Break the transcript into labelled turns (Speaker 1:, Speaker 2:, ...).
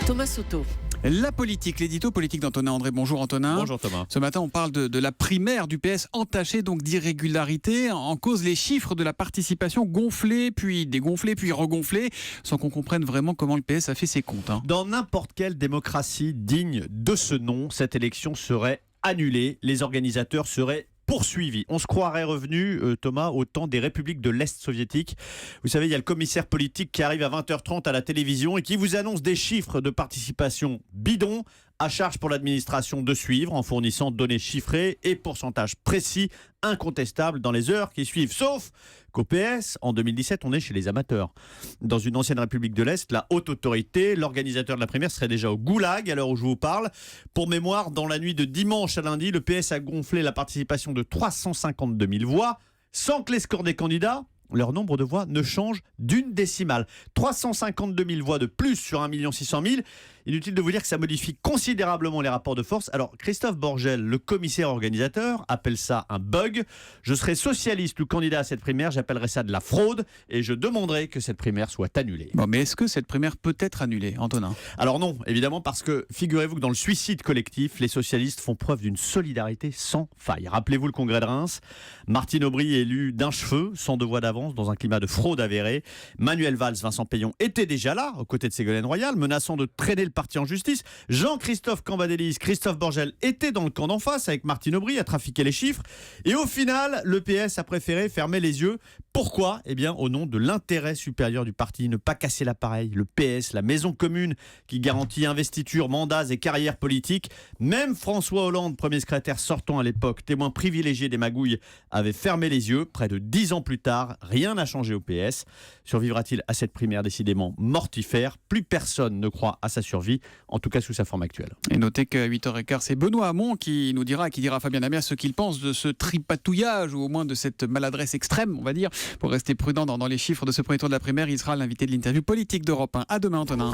Speaker 1: Thomas Soto.
Speaker 2: La politique, l'édito politique d'Antonin André. Bonjour Antonin.
Speaker 3: Bonjour Thomas.
Speaker 2: Ce matin, on parle de la primaire du PS entachée donc d'irrégularités. En cause, les chiffres de la participation gonflés, puis dégonflés, puis regonflés, sans qu'on comprenne vraiment comment le PS a fait ses comptes.
Speaker 3: Dans n'importe quelle démocratie digne de ce nom, cette élection serait annulée. Les organisateurs seraient poursuivis. On se croirait revenu, Thomas, au temps des républiques de l'Est soviétique. Vous savez, il y a le commissaire politique qui arrive à 20h30 à la télévision et qui vous annonce des chiffres de participation bidons, à charge pour l'administration de suivre en fournissant données chiffrées et pourcentages précis, incontestables dans les heures qui suivent. Sauf qu'au PS, en 2017, on est chez les amateurs. Dans une ancienne république de l'Est, la haute autorité, l'organisateur de la primaire serait déjà au goulag à l'heure où je vous parle. Pour mémoire, dans la nuit de dimanche à lundi, le PS a gonflé la participation de 352 000 voix, sans que les scores des candidats, leur nombre de voix, ne change d'une décimale. 352 000 voix de plus sur 1 600 000. Inutile de vous dire que ça modifie considérablement les rapports de force. Alors, Christophe Borgel, le commissaire organisateur, appelle ça un bug. Je serai socialiste ou candidat à cette primaire, j'appellerai ça de la fraude et je demanderai que cette primaire soit annulée.
Speaker 2: Bon, mais est-ce que cette primaire peut être annulée, Antonin ?
Speaker 3: Alors non, évidemment, parce que figurez-vous que dans le suicide collectif, les socialistes font preuve d'une solidarité sans faille. Rappelez-vous le congrès de Reims. Martine Aubry élu d'un cheveu, sans deux voix d'avance, dans un climat de fraude avérée. Manuel Valls, Vincent Payon étaient déjà là, aux côtés de Ségolène Royal, menaçant de traîner le parti en justice. Jean-Christophe Cambadélis, Christophe Borgel étaient dans le camp d'en face avec Martine Aubry à trafiquer les chiffres. Et au final, le PS a préféré fermer les yeux. Pourquoi ? Eh bien, au nom de l'intérêt supérieur du parti, ne pas casser l'appareil. Le PS, la maison commune qui garantit investitures, mandats et carrières politiques. Même François Hollande, premier secrétaire sortant à l'époque, témoin privilégié des magouilles, avait fermé les yeux. Près de 10 ans plus tard, rien n'a changé au PS. Survivra-t-il à cette primaire décidément mortifère ? Plus personne ne croit à sa survie, en tout cas sous sa forme actuelle.
Speaker 2: Et notez qu'à 8h15, c'est Benoît Hamon qui nous dira, qui dira à Fabien Amias ce qu'il pense de ce tripatouillage, ou au moins de cette maladresse extrême, on va dire. Pour rester prudent dans les chiffres de ce premier tour de la primaire, il sera l'invité de l'interview politique d'Europe 1. À demain, Antonin.